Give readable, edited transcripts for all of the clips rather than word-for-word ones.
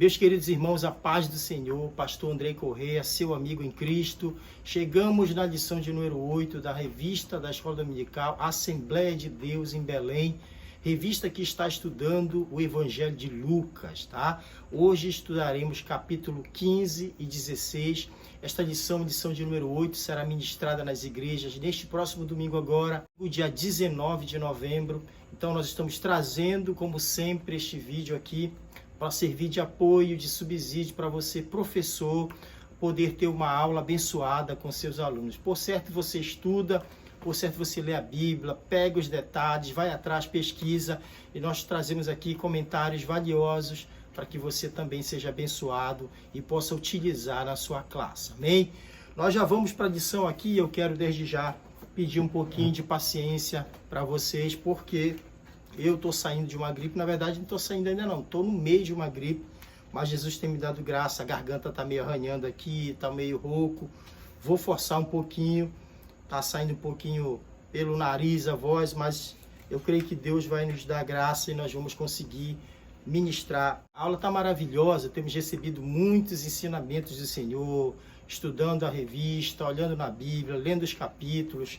Meus queridos irmãos, a paz do Senhor, pastor Andrei Correia, seu amigo em Cristo. Chegamos na lição de número 8 da revista da Escola Dominical Assembleia de Deus em Belém, revista que está estudando o Evangelho de Lucas, tá? Hoje estudaremos capítulo 15 e 16. Esta lição de número 8, será ministrada nas igrejas neste próximo domingo agora, o dia 19 de novembro. Então nós estamos trazendo, como sempre, este vídeo aqui para servir de apoio, de subsídio para você, professor, poder ter uma aula abençoada com seus alunos. Por certo, você estuda, por certo, você lê a Bíblia, pega os detalhes, vai atrás, pesquisa, e nós trazemos aqui comentários valiosos para que você também seja abençoado e possa utilizar na sua classe. Amém? Nós já vamos para a lição aqui, eu quero desde já pedir um pouquinho de paciência para vocês, porque eu estou saindo de uma gripe, na verdade não estou saindo ainda não, estou no meio de uma gripe, mas Jesus tem me dado graça, a garganta está meio arranhando aqui, está meio rouco, vou forçar um pouquinho, está saindo um pouquinho pelo nariz a voz, mas eu creio que Deus vai nos dar graça e nós vamos conseguir ministrar. A aula está maravilhosa, temos recebido muitos ensinamentos do Senhor, estudando a revista, olhando na Bíblia, lendo os capítulos.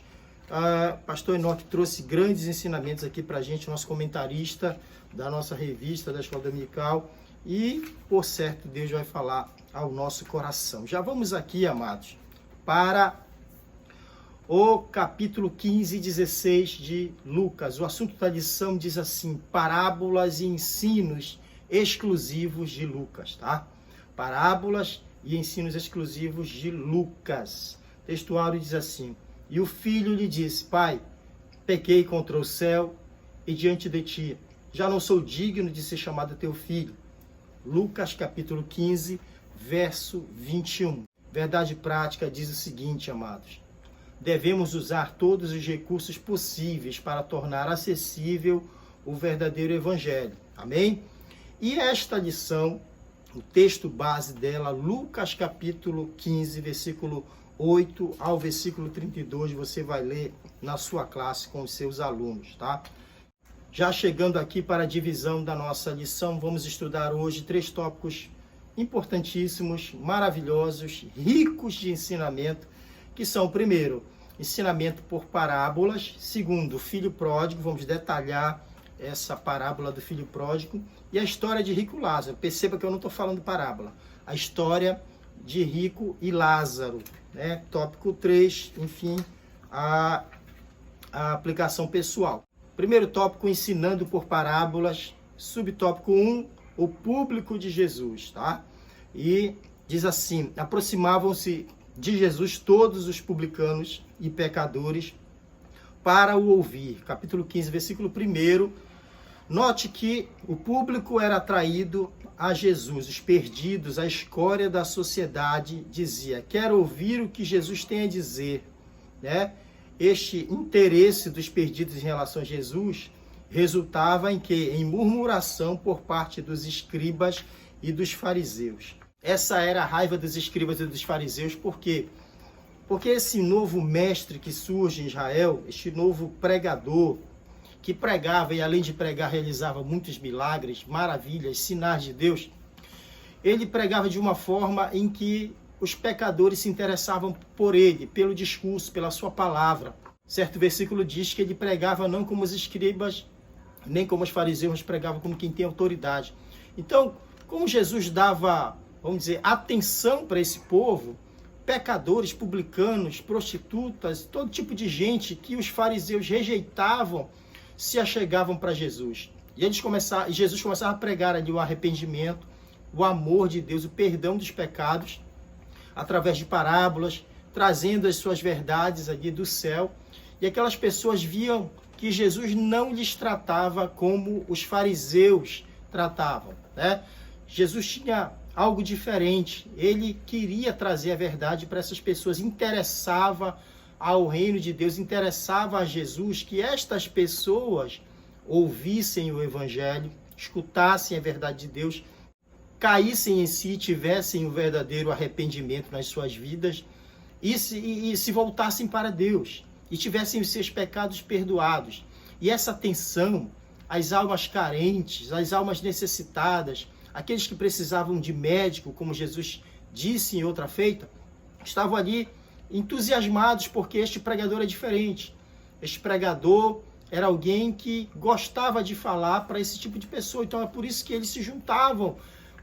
Pastor Enoque trouxe grandes ensinamentos aqui para a gente, nosso comentarista da nossa revista da Escola Dominical, e, por certo, Deus vai falar ao nosso coração. Já vamos aqui, amados, para o capítulo 15 e 16 de Lucas. O assunto da lição diz assim: parábolas e ensinos exclusivos de Lucas, tá? Parábolas e ensinos exclusivos de Lucas. O textuário diz assim: e o filho lhe disse: Pai, pequei contra o céu e diante de ti, já não sou digno de ser chamado teu filho. Lucas capítulo 15, verso 21. Verdade prática diz o seguinte, amados: devemos usar todos os recursos possíveis para tornar acessível o verdadeiro evangelho. Amém? E esta lição, o texto base dela, Lucas capítulo 15, versículo 8 ao versículo 32, você vai ler na sua classe com os seus alunos, tá? Já chegando aqui para a divisão da nossa lição, vamos estudar hoje 3 tópicos importantíssimos, maravilhosos, ricos de ensinamento, que são, primeiro, ensinamento por parábolas, segundo, filho pródigo, vamos detalhar essa parábola do filho pródigo, e a história de Rico e Lázaro. Perceba que eu não estou falando parábola, a história de Rico e Lázaro, né? Tópico 3, enfim, a aplicação pessoal. Primeiro tópico, ensinando por parábolas. Subtópico 1, o público de Jesus, tá? E diz assim: aproximavam-se de Jesus todos os publicanos e pecadores para o ouvir. Capítulo 15, versículo 1. Note que o público era atraído a Jesus, os perdidos, a escória da sociedade dizia: quero ouvir o que Jesus tem a dizer, né? Este interesse dos perdidos em relação a Jesus resultava em quê? Em murmuração por parte dos escribas e dos fariseus. Essa era a raiva dos escribas e dos fariseus, por quê? Porque esse novo mestre que surge em Israel, este novo pregador, que pregava e além de pregar realizava muitos milagres, maravilhas, sinais de Deus, ele pregava de uma forma em que os pecadores se interessavam por ele, pelo discurso, pela sua palavra. Certo versículo diz que ele pregava não como os escribas, nem como os fariseus, mas pregava como quem tem autoridade. Então, como Jesus dava, vamos dizer, atenção para esse povo, pecadores, publicanos, prostitutas, todo tipo de gente que os fariseus rejeitavam, se achegavam para Jesus. E Jesus começava a pregar ali o arrependimento, o amor de Deus, o perdão dos pecados, através de parábolas, trazendo as suas verdades ali do céu. E aquelas pessoas viam que Jesus não lhes tratava como os fariseus tratavam, né? Jesus tinha algo diferente. Ele queria trazer a verdade para essas pessoas, interessava ao reino de Deus, interessava a Jesus que estas pessoas ouvissem o evangelho, escutassem a verdade de Deus, caíssem em si, tivessem o verdadeiro arrependimento nas suas vidas e se voltassem para Deus e tivessem os seus pecados perdoados. E essa atenção às almas carentes, às almas necessitadas, aqueles que precisavam de médico, como Jesus disse em outra feita, estavam ali entusiasmados porque este pregador é diferente. Este pregador era alguém que gostava de falar para esse tipo de pessoa. Então é por isso que eles se juntavam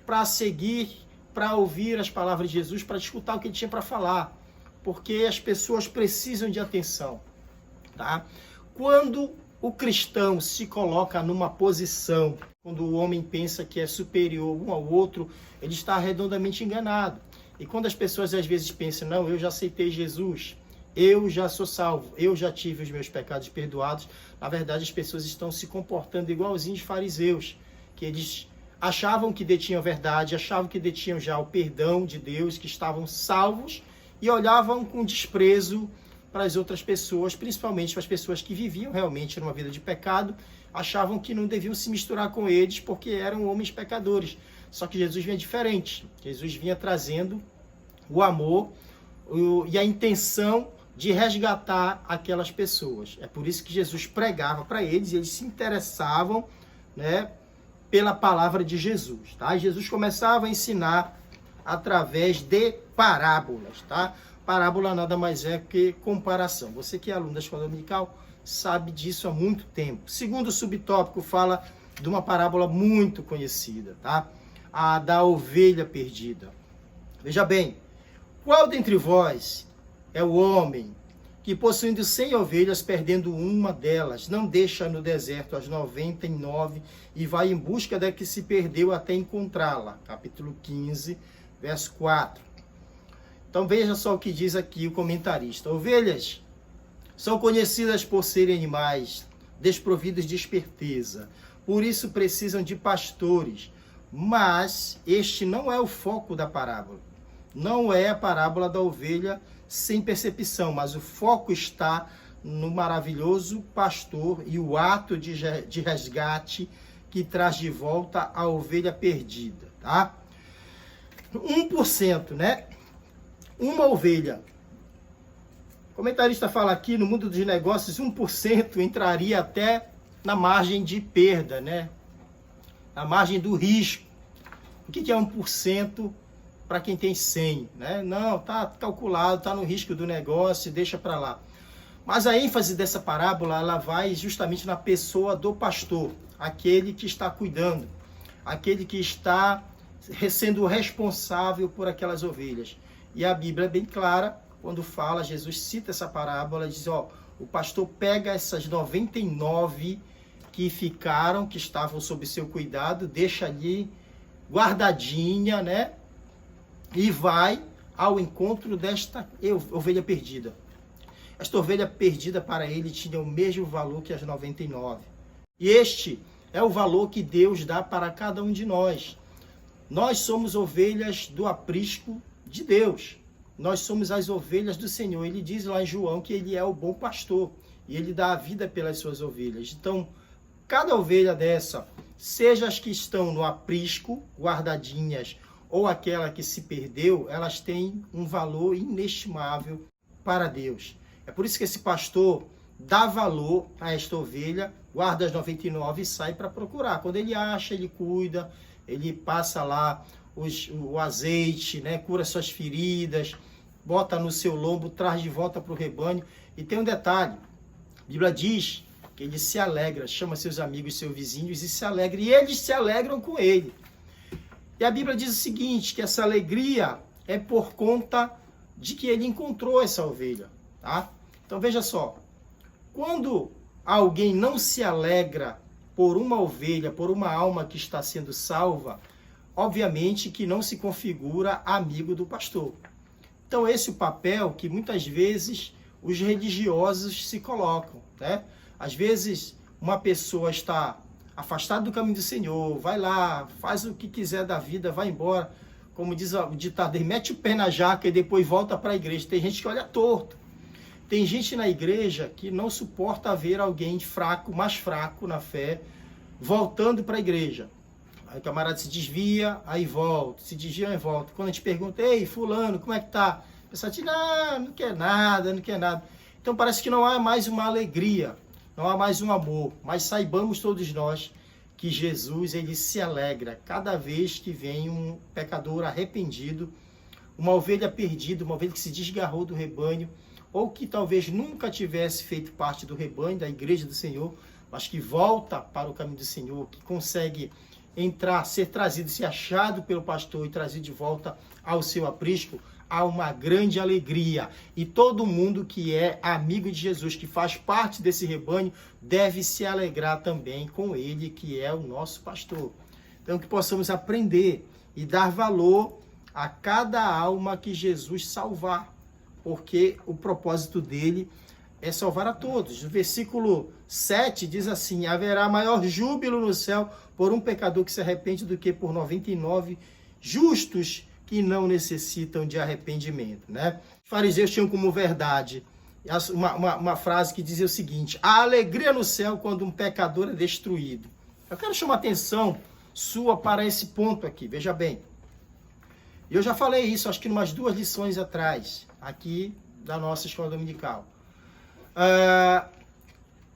para seguir, para ouvir as palavras de Jesus, para escutar o que ele tinha para falar. Porque as pessoas precisam de atenção. Tá? Quando o cristão se coloca numa posição, quando o homem pensa que é superior um ao outro, ele está redondamente enganado. E quando as pessoas às vezes pensam, não, eu já aceitei Jesus, eu já sou salvo, eu já tive os meus pecados perdoados, na verdade as pessoas estão se comportando igualzinho os fariseus, que eles achavam que detinham a verdade, achavam que detinham já o perdão de Deus, que estavam salvos, e olhavam com desprezo para as outras pessoas, principalmente para as pessoas que viviam realmente numa vida de pecado, achavam que não deviam se misturar com eles porque eram homens pecadores. Só que Jesus vinha diferente. Jesus vinha trazendo o amor e a intenção de resgatar aquelas pessoas. É por isso que Jesus pregava para eles e eles se interessavam, né, pela palavra de Jesus. Tá? E Jesus começava a ensinar através de parábolas. Tá? Parábola nada mais é que comparação. Você que é aluno da escola dominical sabe disso há muito tempo. Segundo subtópico fala de uma parábola muito conhecida, tá? A da ovelha perdida. Veja bem, qual dentre vós é o homem que, possuindo 100 ovelhas, perdendo uma delas, não deixa no deserto as 99 e vai em busca da que se perdeu até encontrá-la? Capítulo 15, verso 4. Então veja só o que diz aqui o comentarista. Ovelhas são conhecidas por serem animais desprovidos de esperteza, por isso precisam de pastores. Mas este não é o foco da parábola. Não é a parábola da ovelha sem percepção, mas o foco está no maravilhoso pastor e o ato de resgate que traz de volta a ovelha perdida. Tá? 1%, né? Uma ovelha. O comentarista fala aqui, no mundo dos negócios, 1% entraria até na margem de perda, né? Na margem do risco. O que é 1% para quem tem 100? Né? Não, tá calculado, tá no risco do negócio, deixa para lá. Mas a ênfase dessa parábola, ela vai justamente na pessoa do pastor, aquele que está cuidando, aquele que está sendo responsável por aquelas ovelhas. E a Bíblia é bem clara, quando fala, Jesus cita essa parábola, diz, ó, o pastor pega essas 99 que ficaram, que estavam sob seu cuidado, deixa ali guardadinha, né? E vai ao encontro desta ovelha perdida. Esta ovelha perdida para ele tinha o mesmo valor que as 99. E este é o valor que Deus dá para cada um de nós. Nós somos ovelhas do aprisco de Deus. Nós somos as ovelhas do Senhor. Ele diz lá em João que ele é o bom pastor e ele dá a vida pelas suas ovelhas. Então, cada ovelha dessa, seja as que estão no aprisco, guardadinhas, ou aquela que se perdeu, elas têm um valor inestimável para Deus. É por isso que esse pastor dá valor a esta ovelha, guarda as 99 e sai para procurar. Quando ele acha, ele cuida, ele passa lá o azeite, né, cura suas feridas, bota no seu lombo, traz de volta para o rebanho. E tem um detalhe, a Bíblia diz que ele se alegra, chama seus amigos, seus vizinhos e se alegra, e eles se alegram com ele. E a Bíblia diz o seguinte, que essa alegria é por conta de que ele encontrou essa ovelha, tá? Então veja só, quando alguém não se alegra por uma ovelha, por uma alma que está sendo salva, obviamente que não se configura amigo do pastor. Então esse é o papel que muitas vezes os religiosos se colocam, né? Às vezes uma pessoa está afastada do caminho do Senhor, vai lá, faz o que quiser da vida, vai embora. Como diz o ditado, ele mete o pé na jaca e depois volta para a igreja. Tem gente que olha torto. Tem gente na igreja que não suporta ver alguém fraco, mais fraco na fé, voltando para a igreja. Aí o camarada se desvia, aí volta, se desvia e volta. Quando a gente pergunta, ei, fulano, como é que tá? A pessoa diz, não quer nada, não quer nada. Então parece que não há mais uma alegria, não há mais um amor. Mas saibamos todos nós que Jesus ele se alegra cada vez que vem um pecador arrependido, uma ovelha perdida, uma ovelha que se desgarrou do rebanho, ou que talvez nunca tivesse feito parte do rebanho, da igreja do Senhor, mas que volta para o caminho do Senhor, que consegue entrar, ser trazido, ser achado pelo pastor e trazido de volta ao seu aprisco, há uma grande alegria. E todo mundo que é amigo de Jesus, que faz parte desse rebanho, deve se alegrar também com ele, que é o nosso pastor. Então, que possamos aprender e dar valor a cada alma que Jesus salvar, porque o propósito dele é salvar a todos. No versículo 7 diz assim: haverá maior júbilo no céu por um pecador que se arrepende do que por 99 justos que não necessitam de arrependimento, né? Os fariseus tinham como verdade uma frase que dizia o seguinte: a alegria no céu quando um pecador é destruído. Eu quero chamar a atenção sua para esse ponto aqui, veja bem. Eu já falei isso, acho que em umas 2 lições atrás, aqui da nossa escola dominical.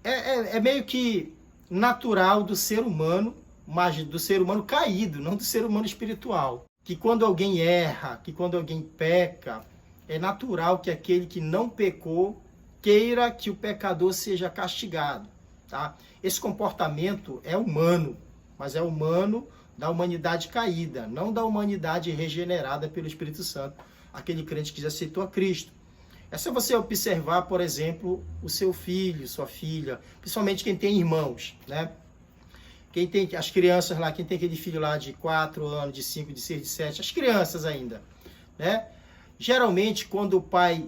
É meio que natural do ser humano, mas do ser humano caído, não do ser humano espiritual, que quando alguém erra, que quando alguém peca, é natural que aquele que não pecou queira que o pecador seja castigado, tá? Esse comportamento é humano, mas é humano da humanidade caída, não da humanidade regenerada pelo Espírito Santo, aquele crente que já aceitou a Cristo. É só você observar, por exemplo, o seu filho, sua filha, principalmente quem tem irmãos, né? Quem tem as crianças lá, quem tem aquele filho lá de 4 anos, de 5, de 6, de 7, as crianças ainda, né? Geralmente, quando o pai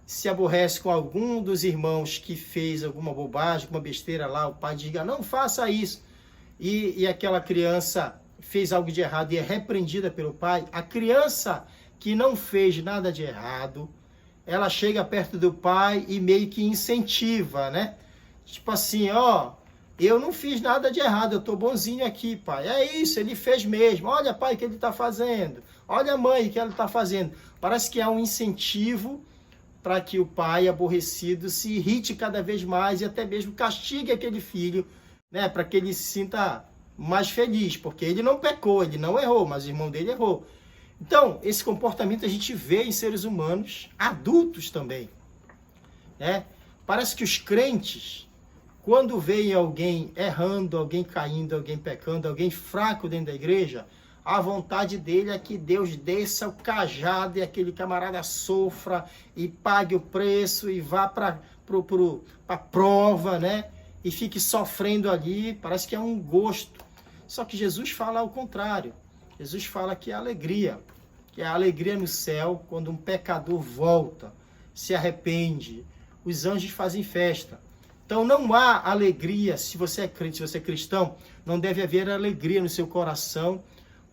se aborrece com algum dos irmãos que fez alguma bobagem, alguma besteira lá, o pai diga, não faça isso, e aquela criança fez algo de errado e é repreendida pelo pai, a criança que não fez nada de errado, ela chega perto do pai e meio que incentiva, né? Tipo assim, ó, eu não fiz nada de errado, eu tô bonzinho aqui, pai. É isso, ele fez mesmo. Olha, pai, o que ele tá fazendo. Olha, mãe, o que ela tá fazendo. Parece que há um incentivo para que o pai aborrecido se irrite cada vez mais e até mesmo castigue aquele filho, né? Para que ele se sinta mais feliz, porque ele não pecou, ele não errou, mas o irmão dele errou. Então, esse comportamento a gente vê em seres humanos, adultos também, né? Parece que os crentes, quando veem alguém errando, alguém caindo, alguém pecando, alguém fraco dentro da igreja, a vontade dele é que Deus desça o cajado e aquele camarada sofra e pague o preço e vá para a prova, né? E fique sofrendo ali, parece que é um gosto. Só que Jesus fala ao contrário. Jesus fala que é alegria no céu quando um pecador volta, se arrepende, os anjos fazem festa. Então não há alegria, se você é crente, se você é cristão, não deve haver alegria no seu coração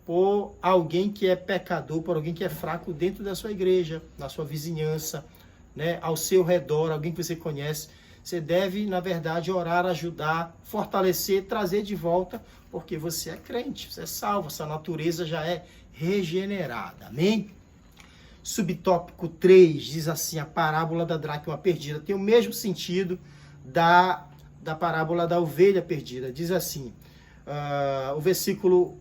por alguém que é pecador, por alguém que é fraco dentro da sua igreja, na sua vizinhança, né, ao seu redor, alguém que você conhece. Você deve, na verdade, orar, ajudar, fortalecer, trazer de volta, porque você é crente, você é salvo, sua natureza já é regenerada. Amém? Subtópico 3 diz assim, a parábola da dracma perdida. Tem o mesmo sentido da parábola da ovelha perdida. Diz assim, o versículo,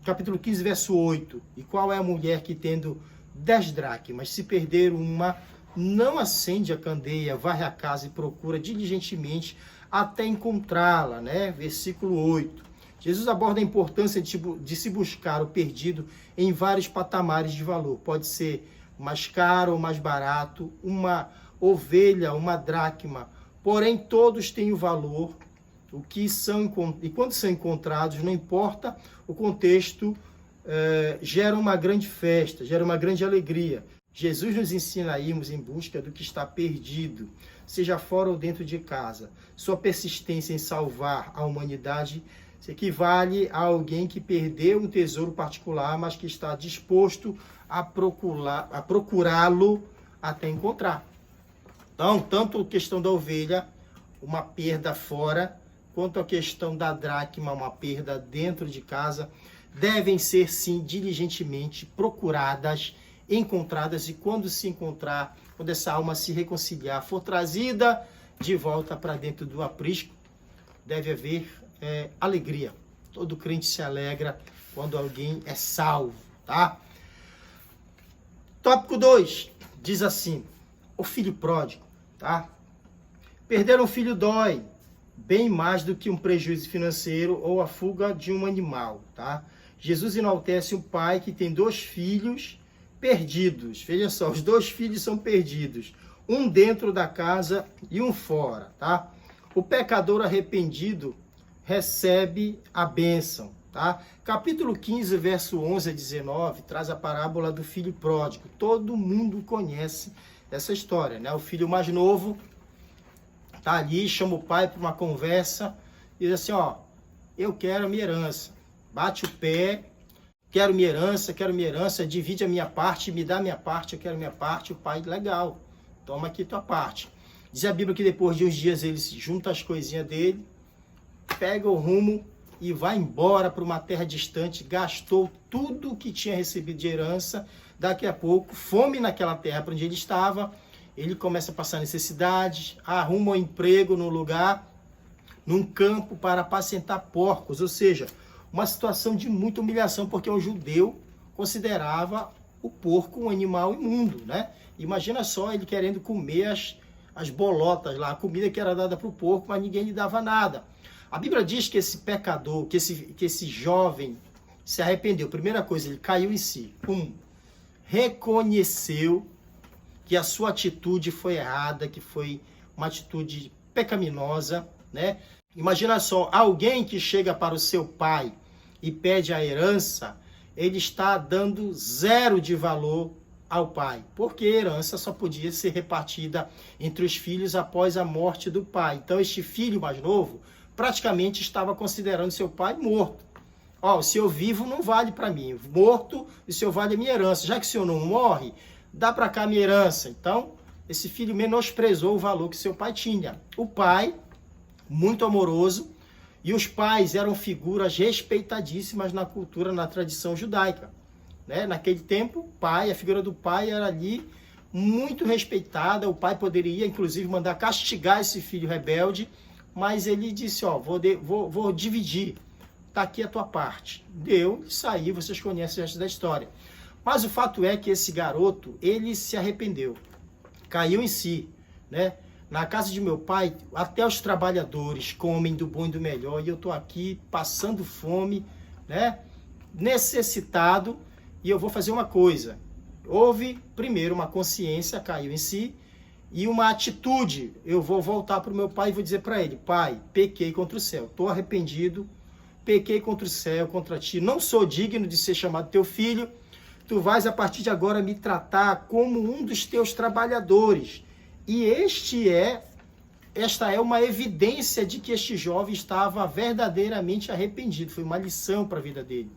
capítulo 15, verso 8. E qual é a mulher que tendo 10 dracmas, se perder uma, não acende a candeia, varre a casa e procura diligentemente até encontrá-la, né? Versículo 8. Jesus aborda a importância de se buscar o perdido em vários patamares de valor. Pode ser mais caro ou mais barato, uma ovelha, uma dracma. Porém, todos têm o valor. E quando são encontrados, não importa o contexto, gera uma grande festa, gera uma grande alegria. Jesus nos ensina a irmos em busca do que está perdido, seja fora ou dentro de casa. Sua persistência em salvar a humanidade se equivale a alguém que perdeu um tesouro particular, mas que está disposto a procurá-lo até encontrar. Então, tanto a questão da ovelha, uma perda fora, quanto a questão da dracma, uma perda dentro de casa, devem ser, sim, diligentemente procuradas, encontradas, e quando se encontrar, quando essa alma se reconciliar, for trazida de volta para dentro do aprisco, deve haver alegria. Todo crente se alegra quando alguém é salvo, tá? Tópico 2, diz assim, o filho pródigo, tá? Perder um filho dói bem mais do que um prejuízo financeiro ou a fuga de um animal, tá? Jesus enaltece um pai que tem 2 filhos perdidos. Veja só, os 2 filhos são perdidos. Um dentro da casa e um fora, tá? O pecador arrependido recebe a bênção, tá? Capítulo 15, verso 11 a 19, traz a parábola do filho pródigo. Todo mundo conhece essa história, né? O filho mais novo tá ali, chama o pai para uma conversa, diz assim, ó, eu quero a minha herança. Bate o pé, quero minha herança, divide a minha parte, me dá a minha parte, eu quero minha parte. O pai, legal, toma aqui tua parte. Diz a Bíblia que depois de uns dias ele junta as coisinhas dele, pega o rumo e vai embora para uma terra distante, gastou tudo o que tinha recebido de herança. Daqui a pouco, fome naquela terra para onde ele estava, ele começa a passar necessidade, arruma um emprego num lugar, num campo para apacentar porcos, ou seja, uma situação de muita humilhação, porque o judeu considerava o porco um animal imundo, né? Imagina só ele querendo comer as bolotas lá, a comida que era dada para o porco, mas ninguém lhe dava nada. A Bíblia diz que esse pecador, que esse jovem se arrependeu. Primeira coisa, ele caiu em si. Reconheceu que a sua atitude foi errada, que foi uma atitude pecaminosa, né? Imagina só, alguém que chega para o seu pai e pede a herança, ele está dando 0 de valor ao pai, porque a herança só podia ser repartida entre os filhos após a morte do pai. Então, este filho mais novo praticamente estava considerando seu pai morto. Ó, o senhor vivo não vale para mim, morto o senhor vale a minha herança. Já que o senhor não morre, dá para cá a minha herança. Então, esse filho menosprezou o valor que seu pai tinha. O pai, muito amoroso, e os pais eram figuras respeitadíssimas na cultura, na tradição judaica, né? Naquele tempo, a figura do pai era ali muito respeitada. O pai poderia, inclusive, mandar castigar esse filho rebelde, mas ele disse, ó, vou dividir, tá aqui a tua parte. Deu, saiu, vocês conhecem o resto da história. Mas o fato é que esse garoto, ele se arrependeu, caiu em si, né? Na casa de meu pai, até os trabalhadores comem do bom e do melhor, e eu estou aqui passando fome, né? Necessitado, e eu vou fazer uma coisa. Houve, primeiro, uma consciência, caiu em si, e uma atitude. Eu vou voltar para o meu pai e vou dizer para ele, pai, pequei contra o céu, estou arrependido, pequei contra o céu, contra ti, não sou digno de ser chamado teu filho, tu vais a partir de agora me tratar como um dos teus trabalhadores. E esta é uma evidência de que este jovem estava verdadeiramente arrependido. Foi uma lição para a vida dele.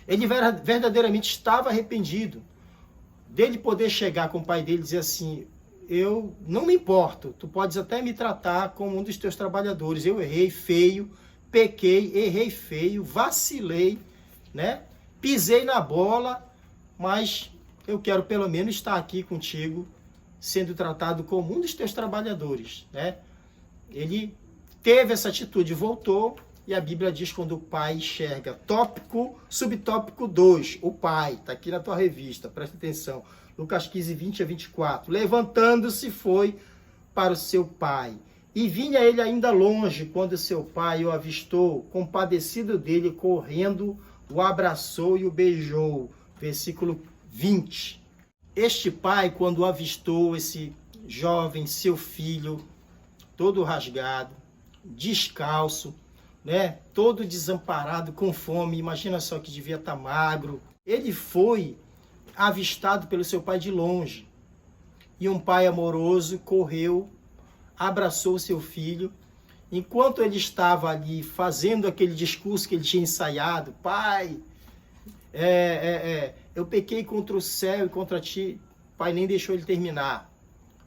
Ele verdadeiramente estava arrependido dele poder chegar com o pai dele e dizer assim, eu não me importo, tu podes até me tratar como um dos teus trabalhadores. Eu errei feio, pequei, errei feio, vacilei, né? Pisei na bola, mas eu quero pelo menos estar aqui contigo, sendo tratado como um dos teus trabalhadores, né? Ele teve essa atitude, voltou, e a Bíblia diz quando o pai enxerga. Subtópico 2, o pai, está aqui na tua revista, presta atenção, Lucas 15, 20 a 24. Levantando-se foi para o seu pai, e vinha ele ainda longe, quando seu pai o avistou, compadecido dele, correndo, o abraçou e o beijou. Versículo 20. Este pai, quando avistou esse jovem, seu filho, todo rasgado, descalço, né, todo desamparado, com fome, imagina só que devia estar magro, ele foi avistado pelo seu pai de longe. E um pai amoroso correu, abraçou seu filho. Enquanto ele estava ali fazendo aquele discurso que ele tinha ensaiado, pai, eu pequei contra o céu e contra ti, pai nem deixou ele terminar.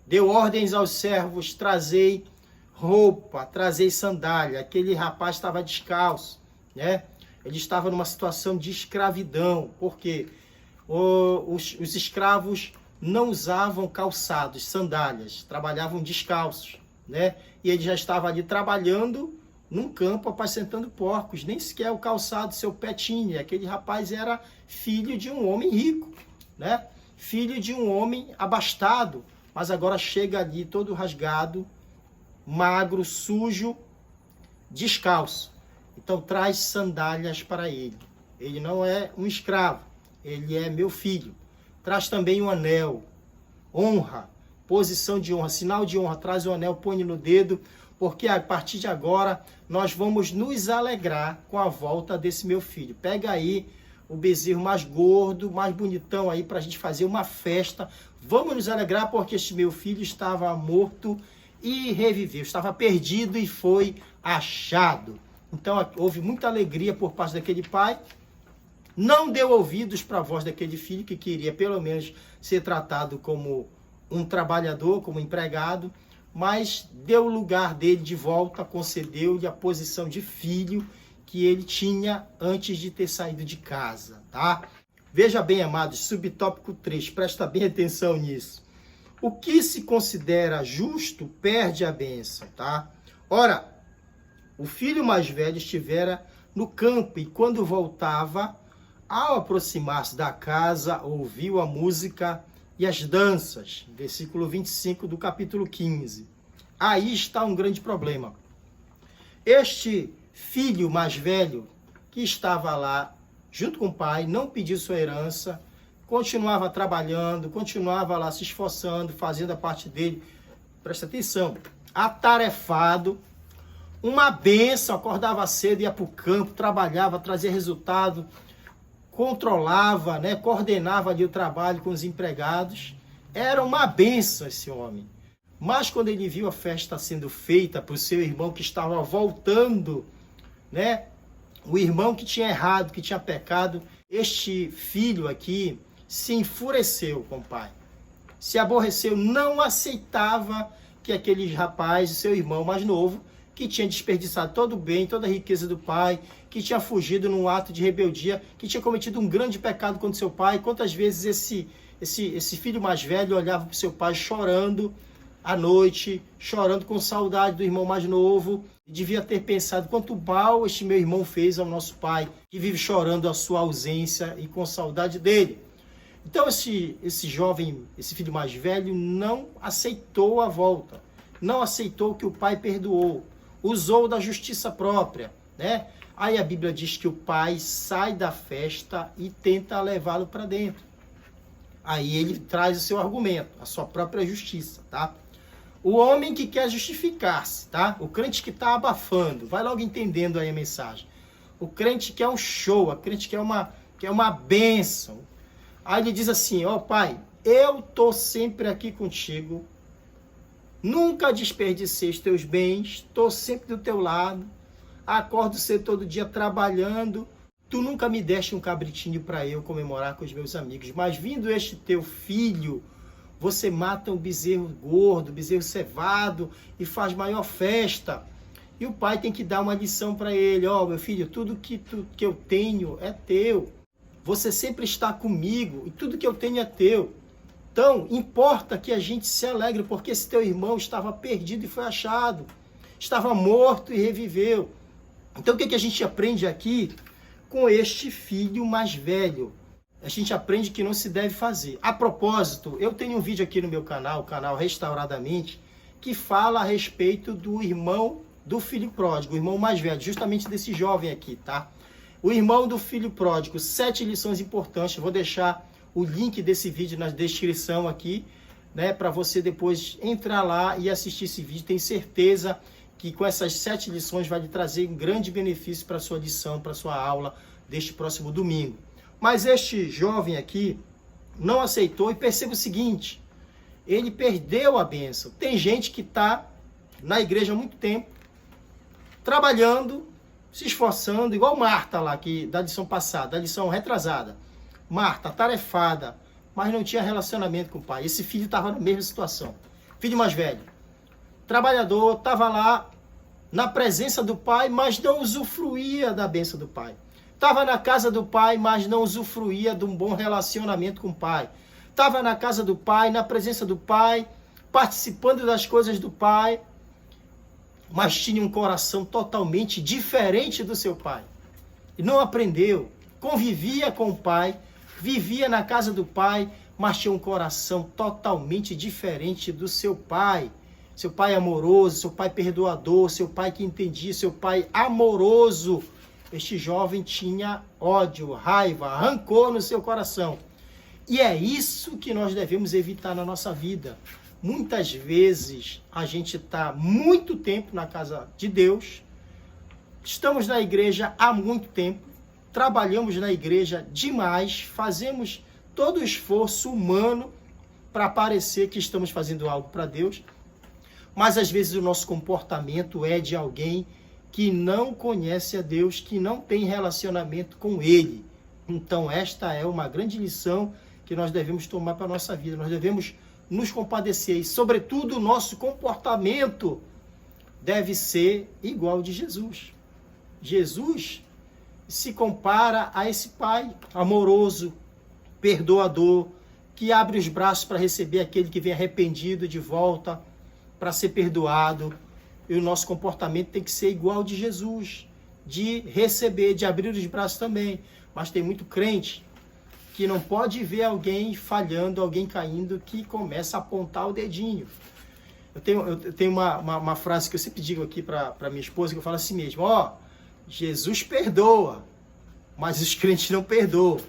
Deu ordens aos servos, trazei roupa, trazei sandália. Aquele rapaz estava descalço, né? Ele estava numa situação de escravidão, porque os escravos não usavam calçados, sandálias, trabalhavam descalços, né? E ele já estava ali trabalhando num campo apacentando porcos, nem sequer o calçado seu pé tinha. Aquele rapaz era filho de um homem rico, né? Filho de um homem abastado, mas agora chega ali todo rasgado, magro, sujo, descalço. Então traz sandálias para ele. Ele não é um escravo, ele é meu filho. Traz também um anel, honra, posição de honra, sinal de honra. Traz o anel, põe no dedo, porque a partir de agora nós vamos nos alegrar com a volta desse meu filho. Pega aí o bezerro mais gordo, mais bonitão aí para a gente fazer uma festa. Vamos nos alegrar porque este meu filho estava morto e reviveu, estava perdido e foi achado. Então houve muita alegria por parte daquele pai. Não deu ouvidos para a voz daquele filho que queria pelo menos ser tratado como um trabalhador, como empregado, mas deu o lugar dele de volta, concedeu-lhe a posição de filho que ele tinha antes de ter saído de casa, tá? Veja bem, amados, subtópico 3, presta bem atenção nisso. O que se considera justo perde a bênção, tá? Ora, o filho mais velho estivera no campo e quando voltava, ao aproximar-se da casa, ouviu a música e as danças. Versículo 25 do capítulo 15. Aí está um grande problema. Este filho mais velho, que estava lá junto com o pai, não pediu sua herança, continuava trabalhando, continuava lá se esforçando, fazendo a parte dele. Presta atenção, atarefado, uma bênção, acordava cedo, ia para o campo, trabalhava, trazia resultado, controlava, né, coordenava ali o trabalho com os empregados. Era uma bênção esse homem. Mas quando ele viu a festa sendo feita para o seu irmão que estava voltando, né, o irmão que tinha errado, que tinha pecado, este filho aqui se enfureceu com o pai. Se aborreceu, não aceitava que aquele rapaz, seu irmão mais novo, que tinha desperdiçado todo o bem, toda a riqueza do pai, que tinha fugido num ato de rebeldia, que tinha cometido um grande pecado contra seu pai. Quantas vezes esse filho mais velho olhava para o seu pai chorando à noite, chorando com saudade do irmão mais novo, e devia ter pensado quanto mal este meu irmão fez ao nosso pai, que vive chorando a sua ausência e com saudade dele. Então esse jovem, esse filho mais velho, não aceitou a volta, não aceitou que o pai perdoou, usou da justiça própria, né? Aí a Bíblia diz que o pai sai da festa e tenta levá-lo para dentro. Aí ele traz o seu argumento, a sua própria justiça, tá? O homem que quer justificar-se, tá? O crente que está abafando, vai logo entendendo aí a mensagem. O crente quer um show, o crente quer uma bênção. Aí ele diz assim, ó pai, eu tô sempre aqui contigo, nunca desperdicei os teus bens, tô sempre do teu lado, acordo cedo todo dia trabalhando, tu nunca me deste um cabritinho para eu comemorar com os meus amigos, mas vindo este teu filho, você mata um bezerro gordo, bezerro cevado e faz maior festa. E o pai tem que dar uma lição para ele, ó, meu filho, tudo que eu tenho é teu. Você sempre está comigo e tudo que eu tenho é teu. Então, importa que a gente se alegre, porque esse teu irmão estava perdido e foi achado. Estava morto e reviveu. Então, o que a gente aprende aqui com este filho mais velho? A gente aprende que não se deve fazer. A propósito, eu tenho um vídeo aqui no meu canal, o canal Restauradamente, que fala a respeito do irmão do filho pródigo, o irmão mais velho, justamente desse jovem aqui, tá? O irmão do filho pródigo, 7 lições importantes. Vou deixar o link desse vídeo na descrição aqui, né, para você depois entrar lá e assistir esse vídeo. Tenho certeza que com essas 7 lições vai lhe trazer um grande benefício para a sua lição, para a sua aula deste próximo domingo. Mas este jovem aqui não aceitou e perceba o seguinte, ele perdeu a bênção. Tem gente que está na igreja há muito tempo, trabalhando, se esforçando, igual Marta lá, que, da lição passada, da lição retrasada. Marta, tarefada, mas não tinha relacionamento com o pai. Esse filho estava na mesma situação. Filho mais velho, trabalhador, estava lá na presença do pai, mas não usufruía da bênção do pai. Estava na casa do pai, mas não usufruía de um bom relacionamento com o pai. Estava na casa do pai, na presença do pai, participando das coisas do pai, mas tinha um coração totalmente diferente do seu pai. E não aprendeu, convivia com o pai, vivia na casa do pai, mas tinha um coração totalmente diferente do seu pai. Seu pai amoroso, seu pai perdoador, seu pai que entendia, seu pai amoroso. Este jovem tinha ódio, raiva, rancor no seu coração. E é isso que nós devemos evitar na nossa vida. Muitas vezes a gente está muito tempo na casa de Deus, estamos na igreja há muito tempo, trabalhamos na igreja demais, fazemos todo o esforço humano para parecer que estamos fazendo algo para Deus, mas às vezes o nosso comportamento é de alguém que não conhece a Deus, que não tem relacionamento com Ele. Então esta é uma grande lição que nós devemos tomar para a nossa vida. Nós devemos nos compadecer e, sobretudo, o nosso comportamento deve ser igual ao de Jesus. Jesus se compara a esse pai amoroso, perdoador, que abre os braços para receber aquele que vem arrependido de volta, para ser perdoado. E o nosso comportamento tem que ser igual ao de Jesus, de receber, de abrir os braços também. Mas tem muito crente que não pode ver alguém falhando, alguém caindo, que começa a apontar o dedinho. Eu tenho uma frase que eu sempre digo aqui para minha esposa, que eu falo assim mesmo: Jesus perdoa, mas os crentes não perdoam.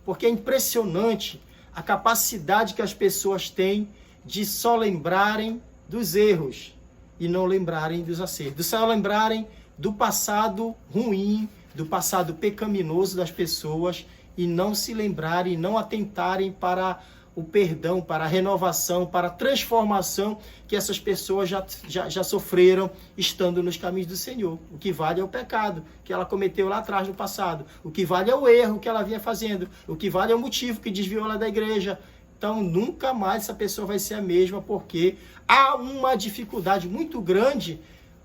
Porque é impressionante a capacidade que as pessoas têm de só lembrarem dos erros e não lembrarem dos acertos. Só lembrarem do passado ruim, do passado pecaminoso das pessoas, e não se lembrarem, não atentarem para o perdão, para a renovação, para a transformação que essas pessoas já sofreram estando nos caminhos do Senhor. O que vale é o pecado que ela cometeu lá atrás no passado. O que vale é o erro que ela vinha fazendo. O que vale é o motivo que desviou ela da igreja. Então, nunca mais essa pessoa vai ser a mesma, porque há uma dificuldade muito grande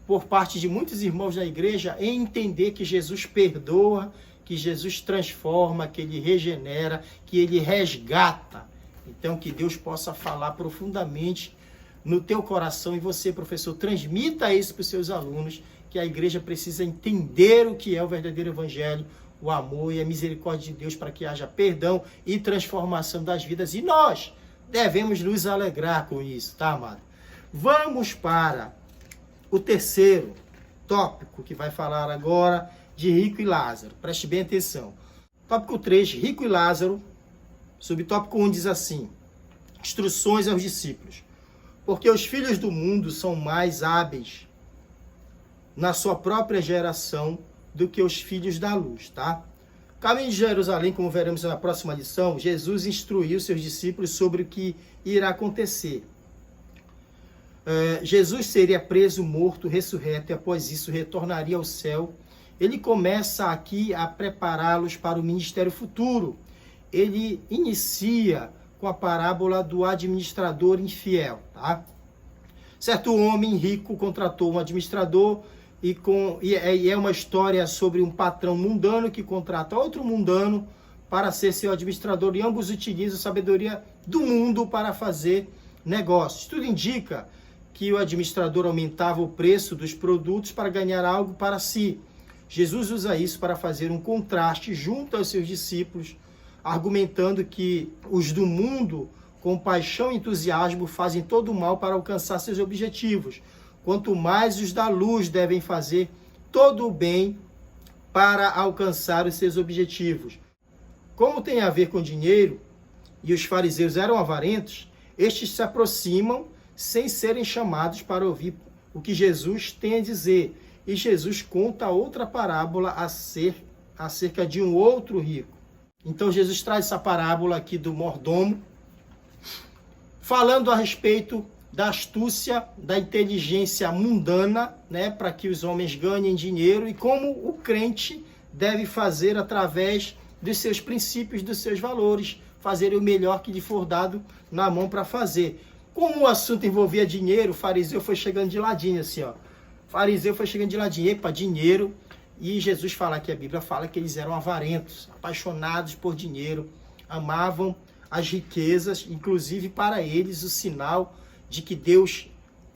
por parte de muitos irmãos da igreja em entender que Jesus perdoa, que Jesus transforma, que Ele regenera, que Ele resgata. Então, que Deus possa falar profundamente no teu coração, e você, professor, transmita isso para os seus alunos, que a igreja precisa entender o que é o verdadeiro evangelho, o amor e a misericórdia de Deus, para que haja perdão e transformação das vidas. E nós devemos nos alegrar com isso, tá, amado? Vamos para o terceiro tópico que vai falar agora de Rico e Lázaro. Preste bem atenção. Tópico 3, Rico e Lázaro. Subtópico 1 diz assim: instruções aos discípulos. Porque os filhos do mundo são mais hábeis na sua própria geração do que os filhos da luz, tá? Caminho de Jerusalém, como veremos na próxima lição, Jesus instruiu seus discípulos sobre o que irá acontecer. Jesus seria preso, morto, ressurreto, e após isso retornaria ao céu. Ele começa aqui a prepará-los para o ministério futuro. Ele inicia com a parábola do administrador infiel, tá? Certo homem rico contratou um administrador e é uma história sobre um patrão mundano que contrata outro mundano para ser seu administrador, e ambos utilizam a sabedoria do mundo para fazer negócios. Tudo indica que o administrador aumentava o preço dos produtos para ganhar algo para si. Jesus usa isso para fazer um contraste junto aos seus discípulos, argumentando que os do mundo, com paixão e entusiasmo, fazem todo o mal para alcançar seus objetivos, quanto mais os da luz devem fazer todo o bem para alcançar os seus objetivos. Como tem a ver com dinheiro, e os fariseus eram avarentos, estes se aproximam sem serem chamados para ouvir o que Jesus tem a dizer. E Jesus conta outra parábola acerca de um outro rico. Então Jesus traz essa parábola aqui do mordomo, falando a respeito da astúcia, da inteligência mundana, né, para que os homens ganhem dinheiro, e como o crente deve fazer através dos seus princípios, dos seus valores, fazer o melhor que lhe for dado na mão para fazer. Como o assunto envolvia dinheiro, o fariseu foi chegando de ladinho, assim, ó. O fariseu foi chegando de ladinho, epa, dinheiro. E Jesus fala que a Bíblia fala que eles eram avarentos, apaixonados por dinheiro, amavam as riquezas, inclusive para eles o sinal de que Deus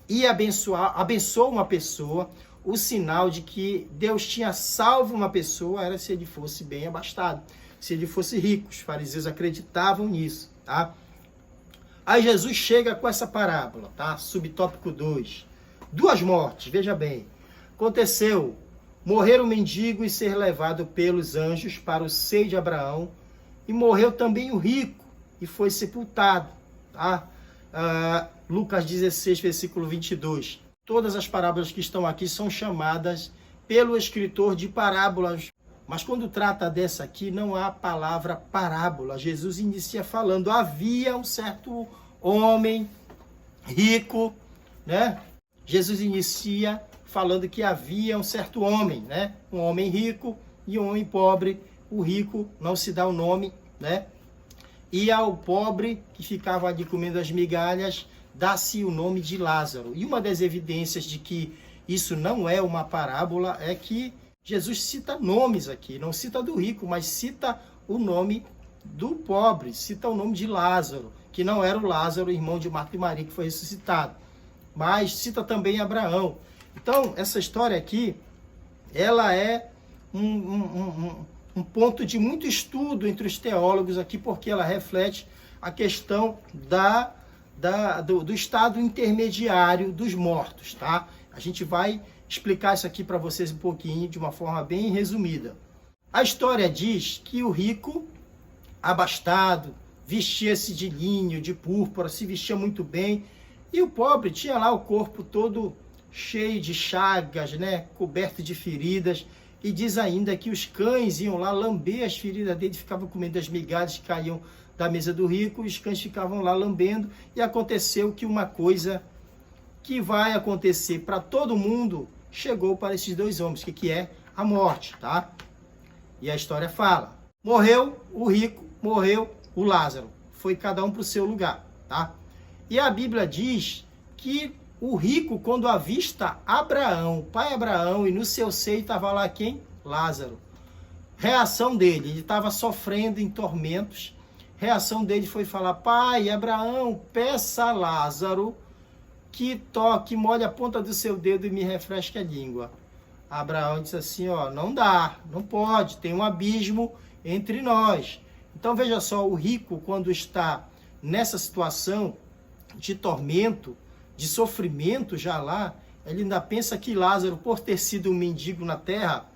e abençoou uma pessoa, o sinal de que Deus tinha salvo uma pessoa era se ele fosse bem abastado, se ele fosse rico. Os fariseus acreditavam nisso, tá? Aí Jesus chega com essa parábola, tá? Subtópico 2. 2 mortes, veja bem. Aconteceu morrer o mendigo e ser levado pelos anjos para o seio de Abraão, e morreu também o rico e foi sepultado, tá? Lucas 16, versículo 22. Todas as parábolas que estão aqui são chamadas pelo escritor de parábolas, mas quando trata dessa aqui, não há a palavra parábola. Jesus inicia falando, havia um certo homem rico, né? Jesus inicia falando que havia um certo homem, né? Um homem rico e um homem pobre. O rico não se dá o nome, né? E ao pobre, que ficava ali comendo as migalhas, dá-se o nome de Lázaro. E uma das evidências de que isso não é uma parábola é que Jesus cita nomes aqui, não cita do rico, mas cita o nome do pobre, cita o nome de Lázaro, que não era o Lázaro, irmão de Marta e Maria, que foi ressuscitado, mas cita também Abraão. Então, essa história aqui, ela é um ponto de muito estudo entre os teólogos aqui, porque ela reflete a questão do estado intermediário dos mortos, tá? A gente vai explicar isso aqui para vocês um pouquinho, de uma forma bem resumida. A história diz que o rico, abastado, vestia-se de linho, de púrpura, se vestia muito bem, e o pobre tinha lá o corpo todo cheio de chagas, né? Coberto de feridas, e diz ainda que os cães iam lá lamber as feridas dele, ficavam comendo as migalhas que caíam da mesa do rico, e os cães ficavam lá lambendo, e aconteceu que uma coisa que vai acontecer para todo mundo chegou para esses dois homens, que é a morte, tá? E a história fala, morreu o rico, morreu o Lázaro, foi cada um para o seu lugar, tá? E a Bíblia diz que o rico, quando avista Abraão, pai Abraão, e no seu seio estava lá quem? Lázaro. Reação dele, ele estava sofrendo em tormentos, reação dele foi falar, pai Abraão, peça a Lázaro que toque, molhe a ponta do seu dedo e me refresque a língua. Abraão disse assim, ó, não dá, não pode, tem um abismo entre nós. Então veja só, o rico, quando está nessa situação de tormento, de sofrimento já lá, ele ainda pensa que Lázaro, por ter sido um mendigo na terra,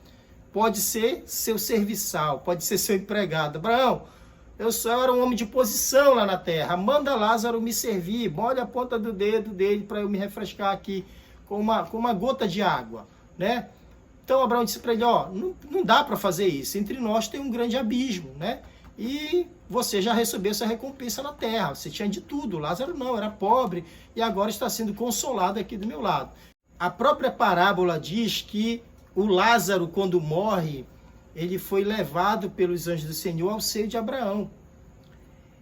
pode ser seu serviçal, pode ser seu empregado. Abraão, eu só era um homem de posição lá na terra, manda Lázaro me servir, molha a ponta do dedo dele para eu me refrescar aqui com uma gota de água, né? Então Abraão disse para ele, ó, não dá para fazer isso, entre nós tem um grande abismo, né? E você já recebeu essa recompensa na terra, você tinha de tudo, Lázaro não, era pobre, e agora está sendo consolado aqui do meu lado. A própria parábola diz que o Lázaro, quando morre, ele foi levado pelos anjos do Senhor ao seio de Abraão.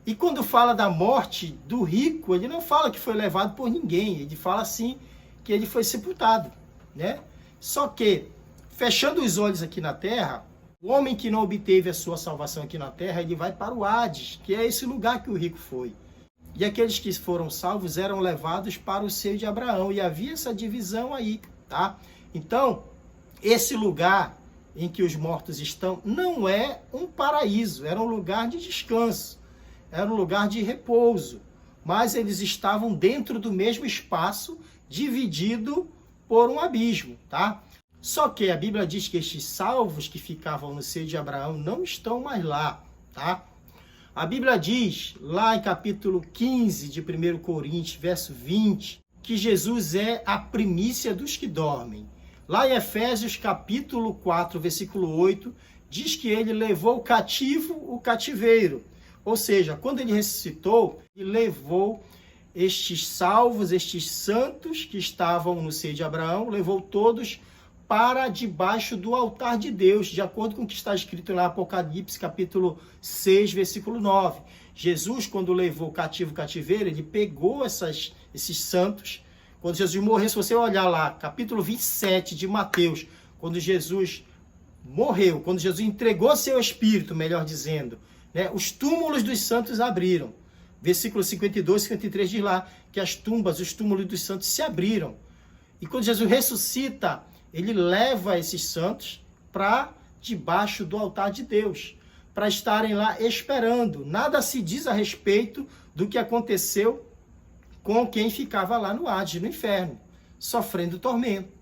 E quando fala da morte do rico, ele não fala que foi levado por ninguém, ele fala assim que ele foi sepultado, né? Só que, fechando os olhos aqui na terra, o homem que não obteve a sua salvação aqui na terra, ele vai para o Hades, que é esse lugar que o rico foi. E aqueles que foram salvos eram levados para o seio de Abraão, e havia essa divisão aí, tá? Então, esse lugar em que os mortos estão não é um paraíso, era um lugar de descanso, era um lugar de repouso, mas eles estavam dentro do mesmo espaço, dividido por um abismo, tá? Só que a Bíblia diz que estes salvos que ficavam no seio de Abraão não estão mais lá, tá? A Bíblia diz, lá em capítulo 15 de 1 Coríntios, verso 20, que Jesus é a primícia dos que dormem. Lá em Efésios, capítulo 4, versículo 8, diz que ele levou cativo o cativeiro. Ou seja, quando ele ressuscitou, ele levou estes salvos, estes santos que estavam no seio de Abraão, levou todos para debaixo do altar de Deus, de acordo com o que está escrito lá em Apocalipse, capítulo 6, versículo 9. Jesus, quando levou cativo o cativeiro, ele pegou esses santos. Quando Jesus morreu, se você olhar lá, capítulo 27 de Mateus, quando Jesus morreu, quando Jesus entregou seu espírito, melhor dizendo, né, os túmulos dos santos abriram. Versículo 52, 53 diz lá que as tumbas, os túmulos dos santos se abriram. E quando Jesus ressuscita, ele leva esses santos para debaixo do altar de Deus, para estarem lá esperando. Nada se diz a respeito do que aconteceu com quem ficava lá no Hades, no inferno, sofrendo tormento,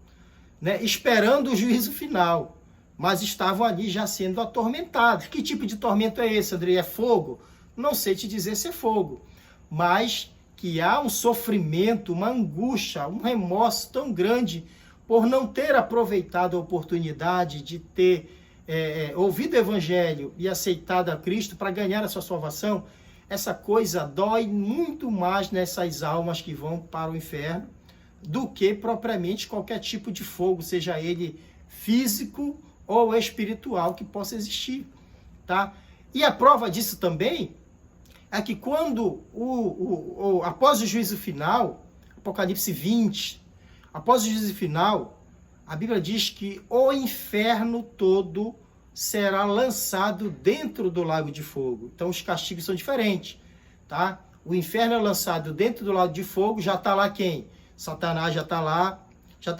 né? Esperando o juízo final, mas estavam ali já sendo atormentados. Que tipo de tormento é esse, André? É fogo? Não sei te dizer se é fogo, mas que há um sofrimento, uma angústia, um remorso tão grande por não ter aproveitado a oportunidade de ter ouvido o Evangelho e aceitado a Cristo para ganhar a sua salvação. Essa coisa dói muito mais nessas almas que vão para o inferno do que propriamente qualquer tipo de fogo, seja ele físico ou espiritual que possa existir, tá? E a prova disso também é que quando, após o juízo final, Apocalipse 20, após o juízo final, a Bíblia diz que o inferno todo será lançado dentro do lago de fogo. Então os castigos são diferentes, tá? O inferno é lançado dentro do lago de fogo, já está lá quem? Satanás já está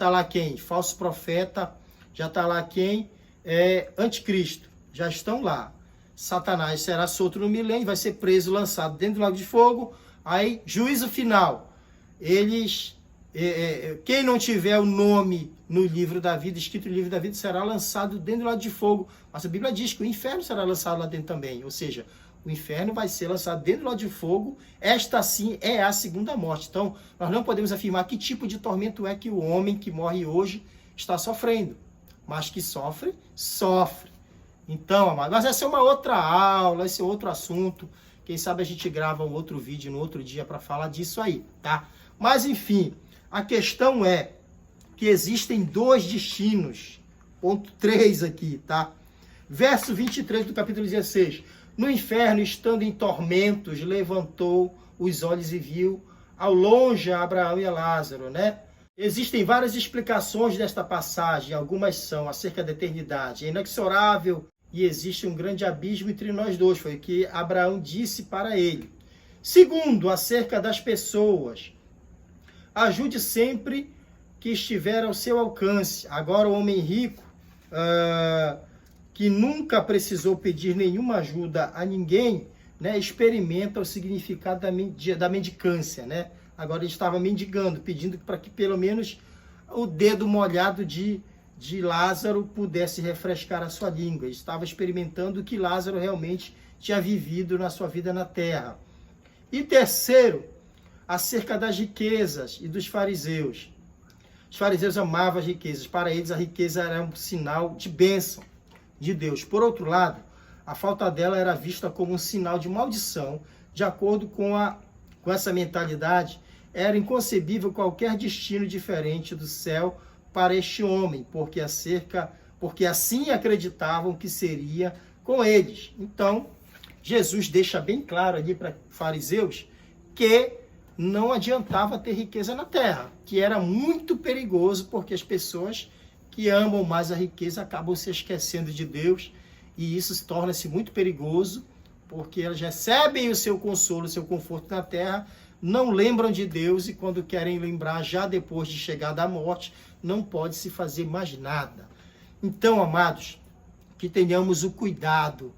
lá quem? Falso profeta, já está lá quem? Anticristo, já estão lá. Satanás será solto no milênio, vai ser preso, lançado dentro do lago de fogo. Aí, juízo final. Quem não tiver o nome no livro da vida, escrito no livro da vida, será lançado dentro do lago de fogo. Mas a Bíblia diz que o inferno será lançado lá dentro também. Ou seja, o inferno vai ser lançado dentro do lago de fogo. Esta sim é a segunda morte. Então, nós não podemos afirmar que tipo de tormento é que o homem que morre hoje está sofrendo. Mas que sofre, sofre. Então, amado, mas essa é uma outra aula, esse é outro assunto. Quem sabe a gente grava um outro vídeo no outro dia para falar disso aí, tá? Mas, enfim, a questão é que existem dois destinos. Ponto 3 aqui, tá? Verso 23 do capítulo 16. No inferno, estando em tormentos, levantou os olhos e viu ao longe a Abraão e a Lázaro, né? Existem várias explicações desta passagem. Algumas são acerca da eternidade. É inexorável e existe um grande abismo entre nós dois. Foi o que Abraão disse para ele. Segundo, acerca das pessoas. Ajude sempre que estiver ao seu alcance. Agora o homem rico, que nunca precisou pedir nenhuma ajuda a ninguém, né, experimenta o significado da mendicância, né? Agora ele estava mendigando, pedindo para que pelo menos o dedo molhado de Lázaro pudesse refrescar a sua língua. Ele estava experimentando o que Lázaro realmente tinha vivido na sua vida na terra. E terceiro, acerca das riquezas e dos fariseus. Os fariseus amavam as riquezas. Para eles, a riqueza era um sinal de bênção de Deus. Por outro lado, a falta dela era vista como um sinal de maldição. De acordo com essa mentalidade, era inconcebível qualquer destino diferente do céu para este homem, porque assim acreditavam que seria com eles. Então, Jesus deixa bem claro ali para fariseus que não adiantava ter riqueza na terra, que era muito perigoso, porque as pessoas que amam mais a riqueza acabam se esquecendo de Deus, e isso torna-se muito perigoso, porque elas recebem o seu consolo, o seu conforto na terra, não lembram de Deus, e quando querem lembrar, já depois de chegar da morte, não pode se fazer mais nada. Então, amados, que tenhamos o cuidado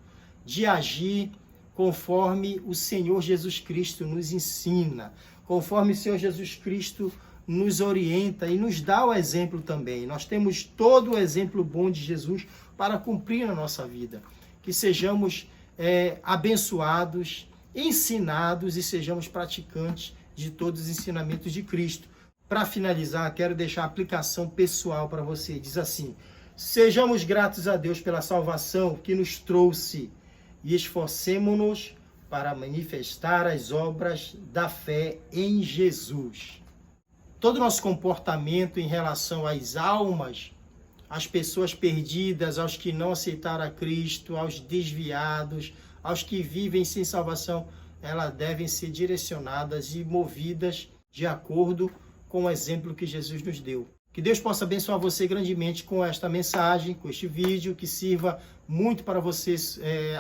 de agir conforme o Senhor Jesus Cristo nos ensina, conforme o Senhor Jesus Cristo nos orienta e nos dá o exemplo também. Nós temos todo o exemplo bom de Jesus para cumprir na nossa vida. Que sejamos abençoados, ensinados e sejamos praticantes de todos os ensinamentos de Cristo. Para finalizar, quero deixar a aplicação pessoal para você. Diz assim: sejamos gratos a Deus pela salvação que nos trouxe e esforcemo-nos para manifestar as obras da fé em Jesus. Todo o nosso comportamento em relação às almas, às pessoas perdidas, aos que não aceitaram a Cristo, aos desviados, aos que vivem sem salvação, elas devem ser direcionadas e movidas de acordo com o exemplo que Jesus nos deu. Que Deus possa abençoar você grandemente com esta mensagem, com este vídeo, que sirva muito para você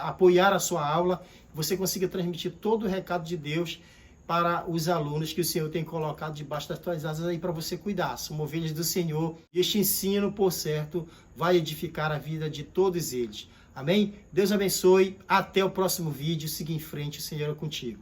apoiar a sua aula, você consiga transmitir todo o recado de Deus para os alunos que o Senhor tem colocado debaixo das tuas asas aí para você cuidar. São ovelhas do Senhor. E este ensino, por certo, vai edificar a vida de todos eles. Amém? Deus abençoe. Até o próximo vídeo. Siga em frente. O Senhor é contigo.